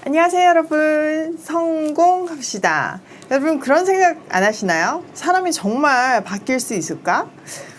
안녕하세요, 여러분. 성공합시다. 여러분, 그런 생각 안 하시나요? 사람이 정말 바뀔 수 있을까?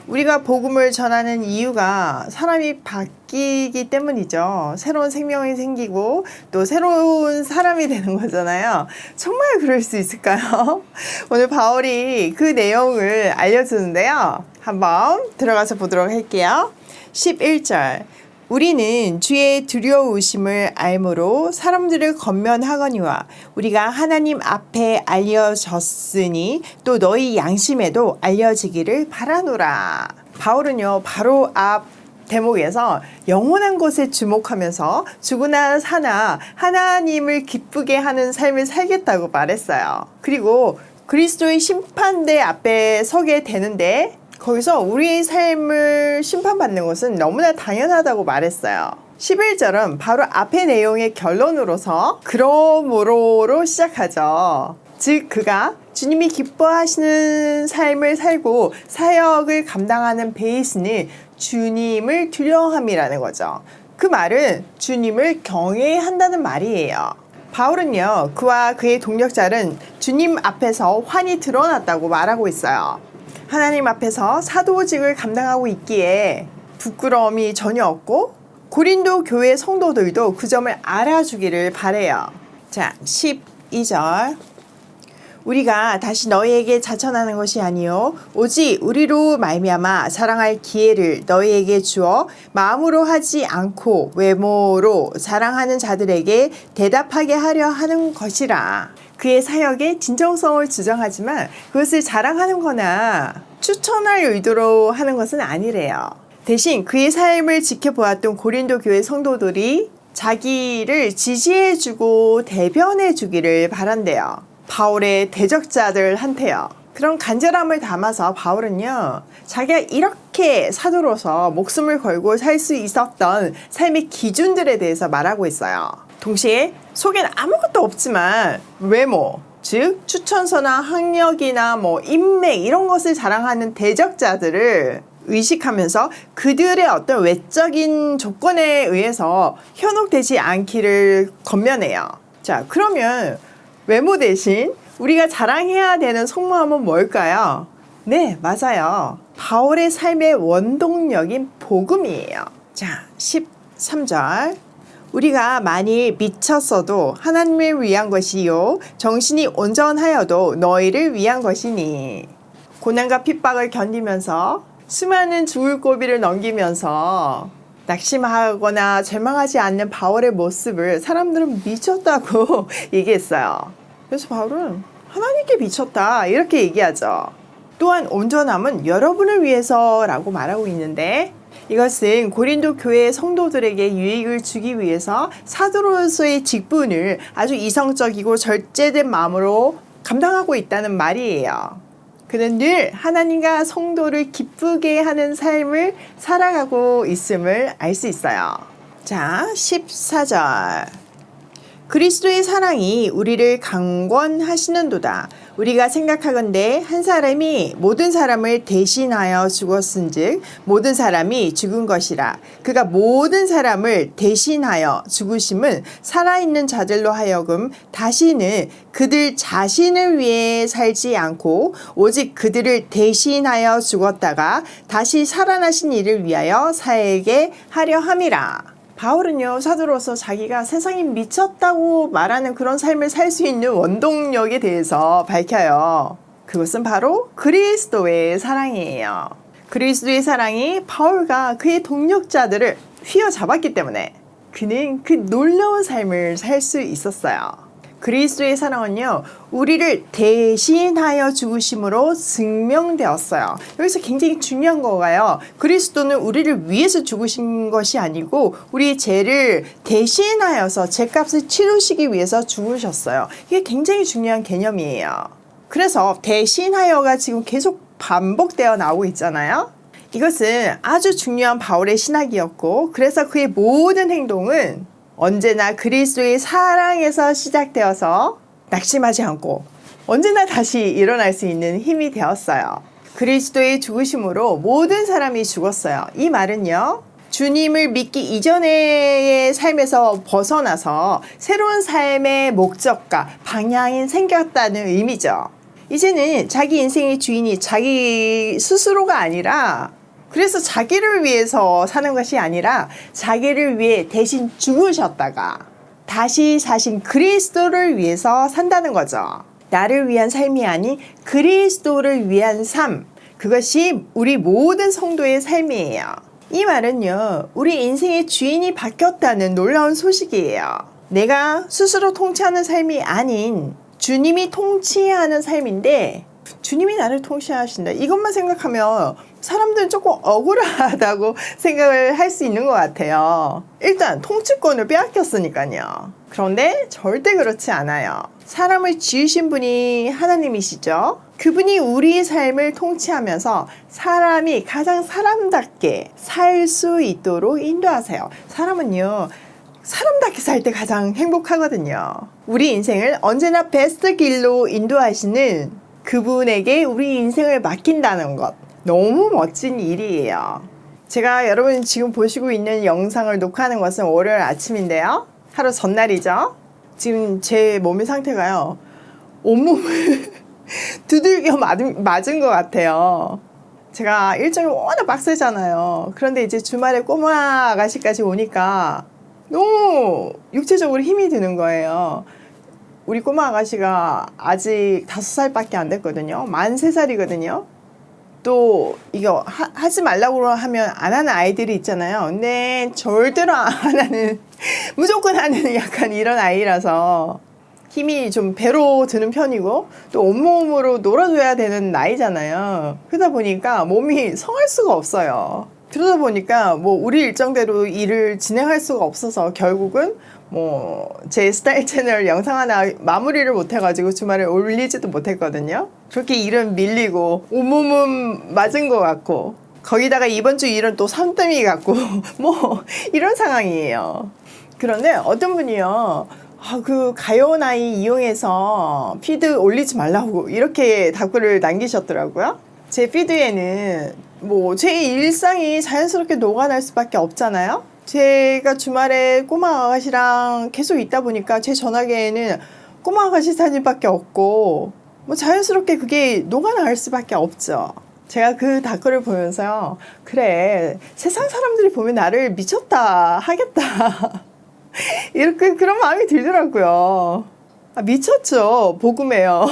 우리가 복음을 전하는 이유가 사람이 바뀌기 때문이죠. 새로운 생명이 생기고 또 새로운 사람이 되는 거잖아요. 정말 그럴 수 있을까요? 오늘 바울이 그 내용을 알려주는데요. 한번 들어가서 보도록 할게요. 11절. 우리는 주의 두려우심을 알므로 사람들을 권면하거니와 우리가 하나님 앞에 알려졌으니 또 너희 양심에도 알려지기를 바라노라. 바울은요, 바로 앞 대목에서 영원한 것에 주목하면서 죽으나 사나 하나님을 기쁘게 하는 삶을 살겠다고 말했어요. 그리고 그리스도의 심판대 앞에 서게 되는데 거기서 우리의 삶을 심판받는 것은 너무나 당연하다고 말했어요. 11절은 바로 앞의 내용의 결론으로서 그러므로로 시작하죠. 즉 그가 주님이 기뻐하시는 삶을 살고 사역을 감당하는 베이스는 주님을 두려워함이라는 거죠. 그 말은 주님을 경외한다는 말이에요. 바울은요, 그와 그의 동력자는 주님 앞에서 환히 드러났다고 말하고 있어요. 하나님 앞에서 사도직을 감당하고 있기에 부끄러움이 전혀 없고 고린도 교회 성도들도 그 점을 알아주기를 바래요. 자, 12절. 우리가 다시 너희에게 자천하는 것이 아니요 오직 우리로 말미암아 사랑할 기회를 너희에게 주어 마음으로 하지 않고 외모로 사랑하는 자들에게 대답하게 하려 하는 것이라. 그의 사역의 진정성을 주장하지만 그것을 자랑하는 거나 추천할 의도로 하는 것은 아니래요. 대신 그의 삶을 지켜보았던 고린도 교회 성도들이 자기를 지지해주고 대변해주기를 바란대요. 바울의 대적자들한테요. 그런 간절함을 담아서 바울은요, 자기가 이렇게 사도로서 목숨을 걸고 살 수 있었던 삶의 기준들에 대해서 말하고 있어요. 동시에 속에는 아무것도 없지만 외모, 즉 추천서나 학력이나 인맥 이런 것을 자랑하는 대적자들을 의식하면서 그들의 어떤 외적인 조건에 의해서 현혹되지 않기를 권면해요. 자, 그러면 외모 대신 우리가 자랑해야 되는 속마음은 뭘까요? 네, 맞아요. 바울의 삶의 원동력인 복음이에요. 자, 13절. 우리가 만일 미쳤어도 하나님을 위한 것이요 정신이 온전하여도 너희를 위한 것이니. 고난과 핍박을 견디면서 수많은 죽을 고비를 넘기면서 낙심하거나 절망하지 않는 바울의 모습을 사람들은 미쳤다고 얘기했어요. 그래서 바울은 하나님께 미쳤다 이렇게 얘기하죠. 또한 온전함은 여러분을 위해서라고 말하고 있는데 이것은 고린도 교회 성도들에게 유익을 주기 위해서 사도로서의 직분을 아주 이성적이고 절제된 마음으로 감당하고 있다는 말이에요. 그는 늘 하나님과 성도를 기쁘게 하는 삶을 살아가고 있음을 알 수 있어요. 자, 14절. 그리스도의 사랑이 우리를 강권하시는도다. 우리가 생각하건대 한 사람이 모든 사람을 대신하여 죽었은즉 모든 사람이 죽은 것이라. 그가 모든 사람을 대신하여 죽으심은 살아있는 자들로 하여금 다시는 그들 자신을 위해 살지 않고 오직 그들을 대신하여 죽었다가 다시 살아나신 이를 위하여 살게 하려 함이라. 바울은요, 사도로서 자기가 세상이 미쳤다고 말하는 그런 삶을 살 수 있는 원동력에 대해서 밝혀요. 그것은 바로 그리스도의 사랑이에요. 그리스도의 사랑이 바울과 그의 동력자들을 휘어잡았기 때문에 그는 그 놀라운 삶을 살 수 있었어요. 그리스도의 사랑은요, 우리를 대신하여 죽으심으로 증명되었어요. 여기서 굉장히 중요한 거가요. 그리스도는 우리를 위해서 죽으신 것이 아니고 우리의 죄를 대신하여서 죄값을 치르시기 위해서 죽으셨어요. 이게 굉장히 중요한 개념이에요. 그래서 대신하여가 지금 계속 반복되어 나오고 있잖아요. 이것은 아주 중요한 바울의 신학이었고 그래서 그의 모든 행동은 언제나 그리스도의 사랑에서 시작되어서 낙심하지 않고 언제나 다시 일어날 수 있는 힘이 되었어요. 그리스도의 죽으심으로 모든 사람이 죽었어요. 이 말은요, 주님을 믿기 이전의 삶에서 벗어나서 새로운 삶의 목적과 방향이 생겼다는 의미죠. 이제는 자기 인생의 주인이 자기 스스로가 아니라, 그래서 자기를 위해서 사는 것이 아니라 자기를 위해 대신 죽으셨다가 다시 사신 그리스도를 위해서 산다는 거죠. 나를 위한 삶이 아닌 그리스도를 위한 삶, 그것이 우리 모든 성도의 삶이에요. 이 말은요, 우리 인생의 주인이 바뀌었다는 놀라운 소식이에요. 내가 스스로 통치하는 삶이 아닌 주님이 통치하는 삶인데, 주님이 나를 통치하신다, 이것만 생각하면 사람들은 조금 억울하다고 생각을 할 수 있는 것 같아요. 일단 통치권을 빼앗겼으니까요. 그런데 절대 그렇지 않아요. 사람을 지으신 분이 하나님이시죠. 그분이 우리의 삶을 통치하면서 사람이 가장 사람답게 살 수 있도록 인도하세요. 사람은요, 사람답게 살 때 가장 행복하거든요. 우리 인생을 언제나 베스트 길로 인도하시는 그분에게 우리 인생을 맡긴다는 것, 너무 멋진 일이에요. 제가 여러분 지금 보시고 있는 영상을 녹화하는 것은 월요일 아침인데요. 하루 전날이죠. 지금 제 몸의 상태가요, 온몸을 두들겨 맞은 것 같아요. 제가 일정이 워낙 빡세잖아요. 그런데 이제 주말에 꼬마 아가씨까지 오니까 너무 육체적으로 힘이 드는 거예요. 우리 꼬마 아가씨가 아직 5살밖에 안 됐거든요. 만 3살이거든요. 또 이거 하지 말라고 하면 안 하는 아이들이 있잖아요. 근데 절대로 안 하는, 무조건 하는 약간 이런 아이라서 힘이 좀 배로 드는 편이고, 또 온몸으로 놀아줘야 되는 나이잖아요. 그러다 보니까 몸이 성할 수가 없어요. 그러다 보니까 뭐 우리 일정대로 일을 진행할 수가 없어서 결국은 뭐 제 스타일 채널 영상 하나 마무리를 못해가지고 주말에 올리지도 못했거든요. 그렇게 일은 밀리고 온몸은 맞은 것 같고, 거기다가 이번 주 일은 또 산더미 같고 뭐 이런 상황이에요. 그런데 어떤 분이요, 그 가요나이 이용해서 피드 올리지 말라고 이렇게 답글을 남기셨더라고요. 제 피드에는 뭐 제 일상이 자연스럽게 녹아날 수밖에 없잖아요. 제가 주말에 꼬마 아가씨랑 계속 있다 보니까 제 전화기에는 꼬마 아가씨 사진밖에 없고, 뭐 자연스럽게 그게 녹아날 수밖에 없죠. 제가 그 댓글을 보면서요, 그래, 세상 사람들이 보면 나를 미쳤다 하겠다 이렇게 그런 마음이 들더라고요. 미쳤죠. 복음이에요.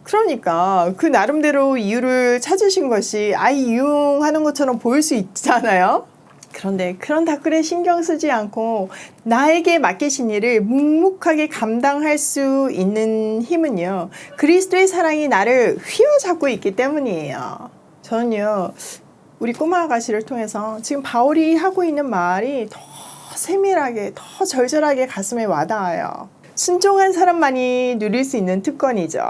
그러니까 그 나름대로 이유를 찾으신 것이 아이 이용하는 것처럼 보일 수 있잖아요. 그런데 그런 댓글에 신경 쓰지 않고 나에게 맡기신 일을 묵묵하게 감당할 수 있는 힘은요, 그리스도의 사랑이 나를 휘어잡고 있기 때문이에요. 저는요, 우리 꼬마 아가씨를 통해서 지금 바울이 하고 있는 말이 더 세밀하게, 더 절절하게 가슴에 와닿아요. 순종한 사람만이 누릴 수 있는 특권이죠.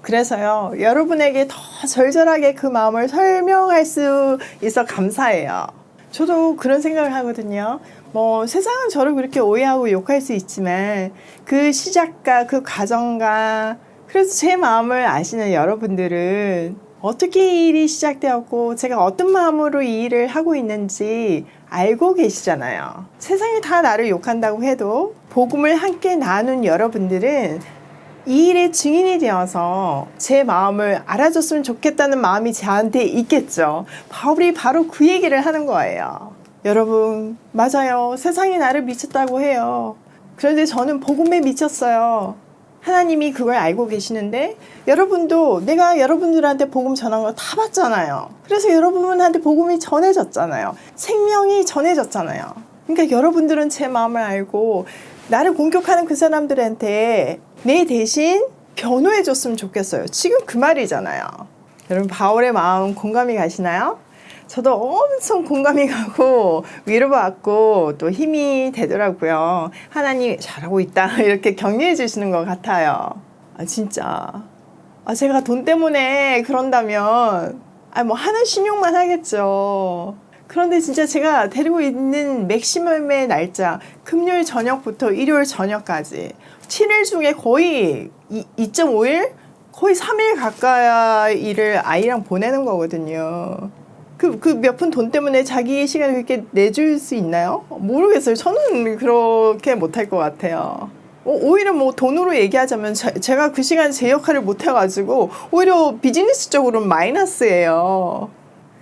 그래서요, 여러분에게 더 절절하게 그 마음을 설명할 수 있어 감사해요. 저도 그런 생각을 하거든요. 뭐 세상은 저를 그렇게 오해하고 욕할 수 있지만 그 시작과 그 과정과, 그래서 제 마음을 아시는 여러분들은 어떻게 이 일이 시작되었고 제가 어떤 마음으로 이 일을 하고 있는지 알고 계시잖아요. 세상이 다 나를 욕한다고 해도 복음을 함께 나눈 여러분들은 이 일의 증인이 되어서 제 마음을 알아줬으면 좋겠다는 마음이 저한테 있겠죠. 바울이 바로 그 얘기를 하는 거예요. 여러분, 맞아요. 세상이 나를 미쳤다고 해요. 그런데 저는 복음에 미쳤어요. 하나님이 그걸 알고 계시는데, 여러분도 내가 여러분들한테 복음 전한 거 다 봤잖아요. 그래서 여러분한테 복음이 전해졌잖아요. 생명이 전해졌잖아요. 그러니까 여러분들은 제 마음을 알고 나를 공격하는 그 사람들한테 내 대신 변호해 줬으면 좋겠어요. 지금 그 말이잖아요. 여러분, 바울의 마음 공감이 가시나요? 저도 엄청 공감이 가고 위로받고 또 힘이 되더라고요. 하나님 잘하고 있다 이렇게 격려해 주시는 것 같아요. 진짜 제가 돈 때문에 그런다면 뭐 하는 신용만 하겠죠. 그런데 진짜 제가 데리고 있는 맥시멈의 날짜, 금요일 저녁부터 일요일 저녁까지 7일 중에 거의 2.5일? 거의 3일 가까이를 아이랑 보내는 거거든요. 그 몇 푼 돈 때문에 자기의 시간을 그렇게 내줄 수 있나요? 모르겠어요. 저는 그렇게 못할 것 같아요. 오히려 뭐 돈으로 얘기하자면 제가 그 시간 제 역할을 못 해가지고 오히려 비즈니스적으로는 마이너스예요.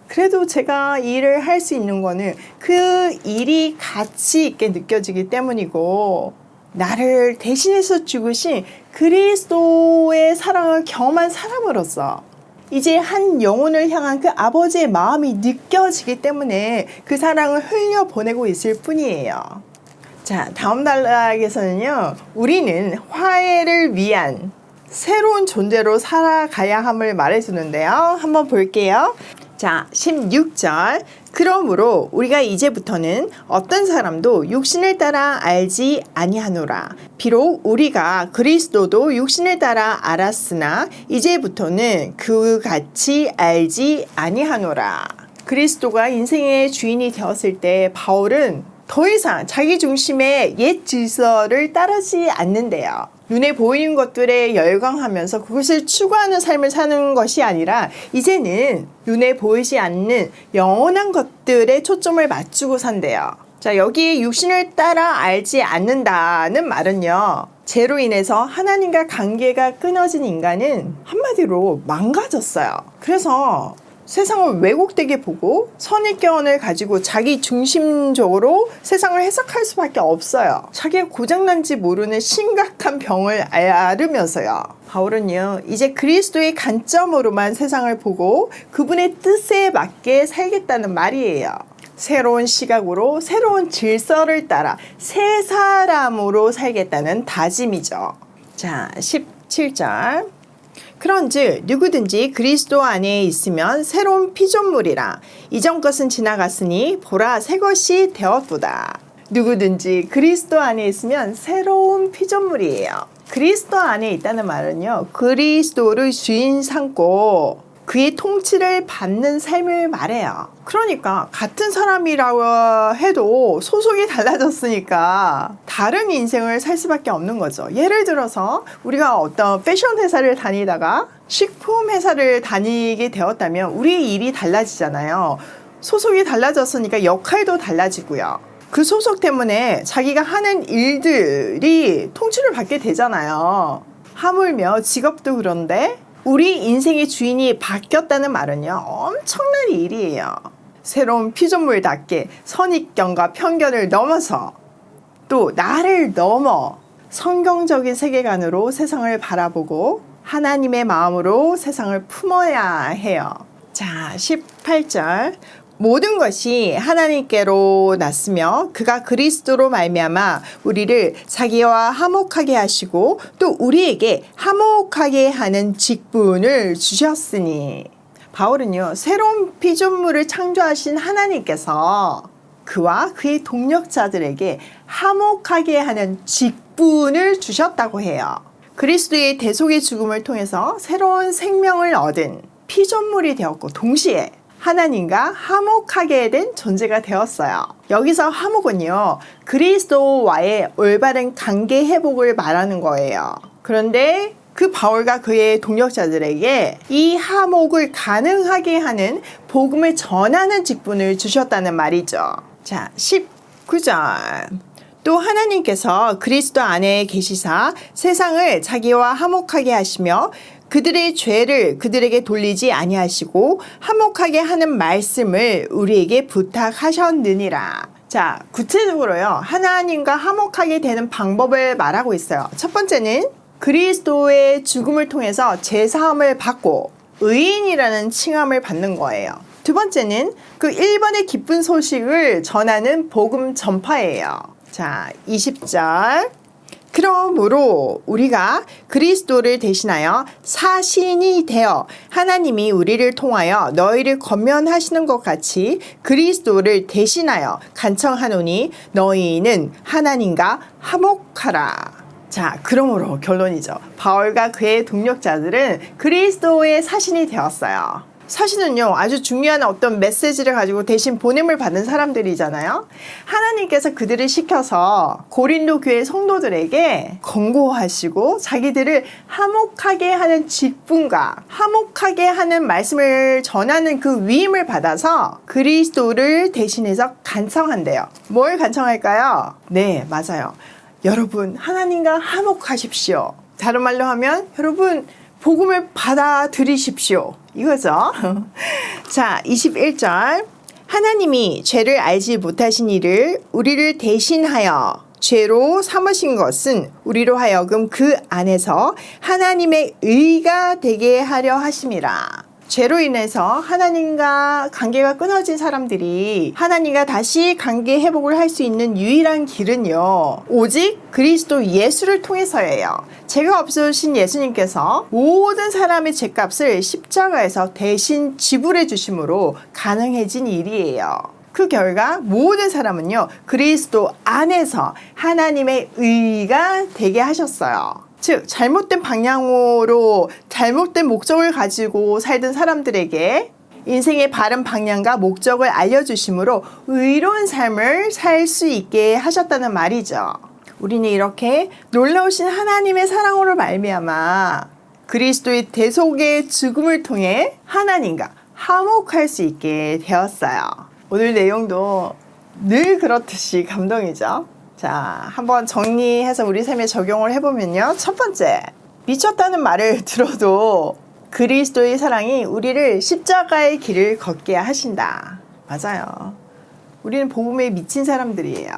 그래도 제가 일을 할 수 있는 거는 그 일이 가치 있게 느껴지기 때문이고, 나를 대신해서 죽으신 그리스도의 사랑을 경험한 사람으로서 이제 한 영혼을 향한 그 아버지의 마음이 느껴지기 때문에 그 사랑을 흘려보내고 있을 뿐이에요. 자, 다음 단락에서는요, 우리는 화해를 위한 새로운 존재로 살아가야 함을 말해주는데요. 한번 볼게요. 자, 16절. 그러므로 우리가 이제부터는 어떤 사람도 육신을 따라 알지 아니하노라. 비록 우리가 그리스도도 육신을 따라 알았으나 이제부터는 그같이 알지 아니하노라. 그리스도가 인생의 주인이 되었을 때 바울은 더 이상 자기 중심의 옛 질서를 따르지 않는데요. 눈에 보이는 것들에 열광하면서 그것을 추구하는 삶을 사는 것이 아니라 이제는 눈에 보이지 않는 영원한 것들에 초점을 맞추고 산대요. 자, 여기에 육신을 따라 알지 않는다는 말은요, 죄로 인해서 하나님과 관계가 끊어진 인간은 한마디로 망가졌어요. 그래서 세상을 왜곡되게 보고 선입견을 가지고 자기 중심적으로 세상을 해석할 수밖에 없어요. 자기가 고장난지 모르는 심각한 병을 앓으면서요. 바울은요, 이제 그리스도의 관점으로만 세상을 보고 그분의 뜻에 맞게 살겠다는 말이에요. 새로운 시각으로 새로운 질서를 따라 새 사람으로 살겠다는 다짐이죠. 자, 17절. 그런즉 누구든지 그리스도 안에 있으면 새로운 피조물이라. 이전 것은 지나갔으니 보라 새 것이 되었도다. 누구든지 그리스도 안에 있으면 새로운 피조물이에요. 그리스도 안에 있다는 말은요, 그리스도를 주인 삼고 그의 통치를 받는 삶을 말해요. 그러니까 같은 사람이라고 해도 소속이 달라졌으니까 다른 인생을 살 수밖에 없는 거죠. 예를 들어서 우리가 어떤 패션 회사를 다니다가 식품 회사를 다니게 되었다면 우리의 일이 달라지잖아요. 소속이 달라졌으니까 역할도 달라지고요. 그 소속 때문에 자기가 하는 일들이 통치를 받게 되잖아요. 하물며 직업도 그런데 우리 인생의 주인이 바뀌었다는 말은요, 엄청난 일이에요. 새로운 피조물답게 선입견과 편견을 넘어서 또 나를 넘어 성경적인 세계관으로 세상을 바라보고 하나님의 마음으로 세상을 품어야 해요. 자, 18절. 모든 것이 하나님께로 났으며 그가 그리스도로 말미암아 우리를 자기와 화목하게 하시고 또 우리에게 화목하게 하는 직분을 주셨으니. 바울은요, 새로운 피조물을 창조하신 하나님께서 그와 그의 동력자들에게 화목하게 하는 직분을 주셨다고 해요. 그리스도의 대속의 죽음을 통해서 새로운 생명을 얻은 피조물이 되었고 동시에 하나님과 화목하게 된 존재가 되었어요. 여기서 화목은요, 그리스도와의 올바른 관계 회복을 말하는 거예요. 그런데 그 바울과 그의 동력자들에게 이 화목을 가능하게 하는 복음을 전하는 직분을 주셨다는 말이죠. 자, 19절. 또 하나님께서 그리스도 안에 계시사 세상을 자기와 화목하게 하시며 그들의 죄를 그들에게 돌리지 아니하시고 화목하게 하는 말씀을 우리에게 부탁하셨느니라. 자, 구체적으로요, 하나님과 화목하게 되는 방법을 말하고 있어요. 첫 번째는 그리스도의 죽음을 통해서 제사함을 받고 의인이라는 칭함을 받는 거예요. 두 번째는 그 1번의 기쁜 소식을 전하는 복음 전파예요. 자, 20절. 그러므로 우리가 그리스도를 대신하여 사신이 되어 하나님이 우리를 통하여 너희를 권면하시는 것 같이 그리스도를 대신하여 간청하노니 너희는 하나님과 화목하라. 자, 그러므로 결론이죠. 바울과 그의 동력자들은 그리스도의 사신이 되었어요. 사실은요, 아주 중요한 어떤 메시지를 가지고 대신 보냄을 받은 사람들이잖아요. 하나님께서 그들을 시켜서 고린도 교회 성도들에게 권고하시고 자기들을 화목하게 하는 직분과 화목하게 하는 말씀을 전하는 그 위임을 받아서 그리스도를 대신해서 간청한대요. 뭘 간청할까요? 네, 맞아요. 여러분, 하나님과 화목하십시오. 다른 말로 하면 여러분, 복음을 받아들이십시오. 이거죠. 자, 21절. 하나님이 죄를 알지 못하신 이를 우리를 대신하여 죄로 삼으신 것은 우리로 하여금 그 안에서 하나님의 의가 되게 하려 하심이라. 죄로 인해서 하나님과 관계가 끊어진 사람들이 하나님과 다시 관계 회복을 할 수 있는 유일한 길은요, 오직 그리스도 예수를 통해서예요. 죄가 없으신 예수님께서 모든 사람의 죄값을 십자가에서 대신 지불해 주심으로 가능해진 일이에요. 그 결과 모든 사람은요, 그리스도 안에서 하나님의 의가 되게 하셨어요. 즉, 잘못된 방향으로 잘못된 목적을 가지고 살던 사람들에게 인생의 바른 방향과 목적을 알려주심으로 의로운 삶을 살 수 있게 하셨다는 말이죠. 우리는 이렇게 놀라우신 하나님의 사랑으로 말미암아 그리스도의 대속의 죽음을 통해 하나님과 화목할 수 있게 되었어요. 오늘 내용도 늘 그렇듯이 감동이죠. 자, 한번 정리해서 우리 삶에 적용을 해보면요. 첫 번째, 미쳤다는 말을 들어도 그리스도의 사랑이 우리를 십자가의 길을 걷게 하신다. 맞아요. 우리는 복음에 미친 사람들이에요.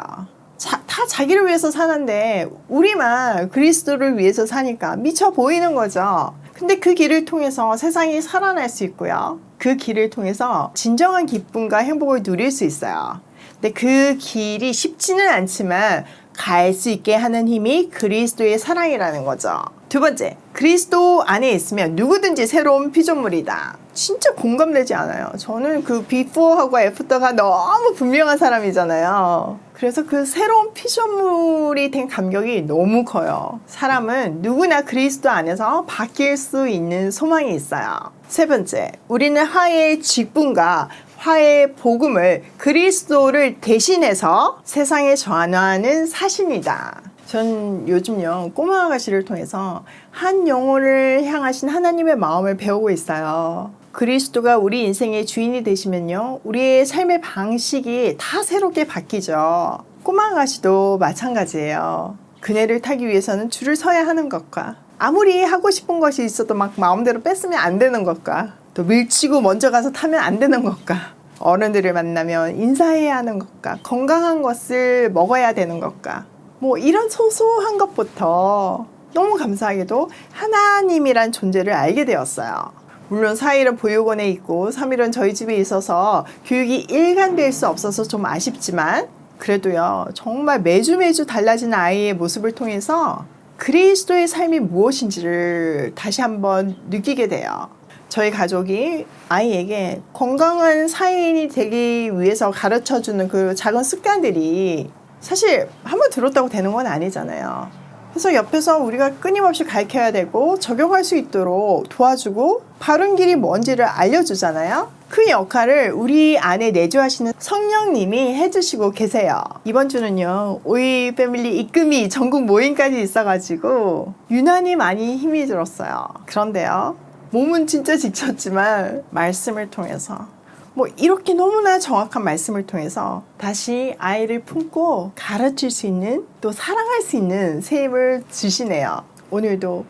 다 자기를 위해서 사는데 우리만 그리스도를 위해서 사니까 미쳐 보이는 거죠. 근데 그 길을 통해서 세상이 살아날 수 있고요. 그 길을 통해서 진정한 기쁨과 행복을 누릴 수 있어요. 근데 그 길이 쉽지는 않지만 갈 수 있게 하는 힘이 그리스도의 사랑이라는 거죠. 두 번째, 그리스도 안에 있으면 누구든지 새로운 피조물이다. 진짜 공감되지 않아요. 저는 그 비포하고 애프터가 너무 분명한 사람이잖아요. 그래서 그 새로운 피조물이 된 감격이 너무 커요. 사람은 누구나 그리스도 안에서 바뀔 수 있는 소망이 있어요. 세 번째, 우리는 화해의 직분과 화해의 복음을 그리스도를 대신해서 세상에 전하는 사신이다. 전 요즘요, 꼬마 아가씨를 통해서 한 영혼을 향하신 하나님의 마음을 배우고 있어요. 그리스도가 우리 인생의 주인이 되시면요, 우리의 삶의 방식이 다 새롭게 바뀌죠. 꼬마 아가씨도 마찬가지예요. 그네를 타기 위해서는 줄을 서야 하는 것과 아무리 하고 싶은 것이 있어도 막 마음대로 뺐으면 안 되는 것과 또 밀치고 먼저 가서 타면 안 되는 것과 어른들을 만나면 인사해야 하는 것과 건강한 것을 먹어야 되는 것과 뭐 이런 소소한 것부터 너무 감사하게도 하나님이란 존재를 알게 되었어요. 물론 4일은 보육원에 있고 3일은 저희 집에 있어서 교육이 일관될 수 없어서 좀 아쉽지만 그래도요, 정말 매주 달라지는 아이의 모습을 통해서 그리스도의 삶이 무엇인지를 다시 한번 느끼게 돼요. 저희 가족이 아이에게 건강한 사회인이 되기 위해서 가르쳐주는 그 작은 습관들이 사실 한번 들었다고 되는 건 아니잖아요. 그래서 옆에서 우리가 끊임없이 가르쳐야 되고 적용할 수 있도록 도와주고 바른 길이 뭔지를 알려주잖아요. 그 역할을 우리 안에 내주하시는 성령님이 해주시고 계세요. 이번 주는요, 오이 패밀리 입금이 전국 모임까지 있어가지고 유난히 많이 힘이 들었어요. 그런데요, 몸은 진짜 지쳤지만 말씀을 통해서 뭐 이렇게 너무나 정확한 말씀을 통해서 다시 아이를 품고 가르칠 수 있는, 또 사랑할 수 있는 새 힘을 주시네요. 오늘도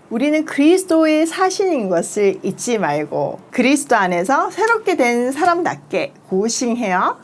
우리는 그리스도의 사신인 것을 잊지 말고 그리스도 안에서 새롭게 된 사람답게 고싱해요.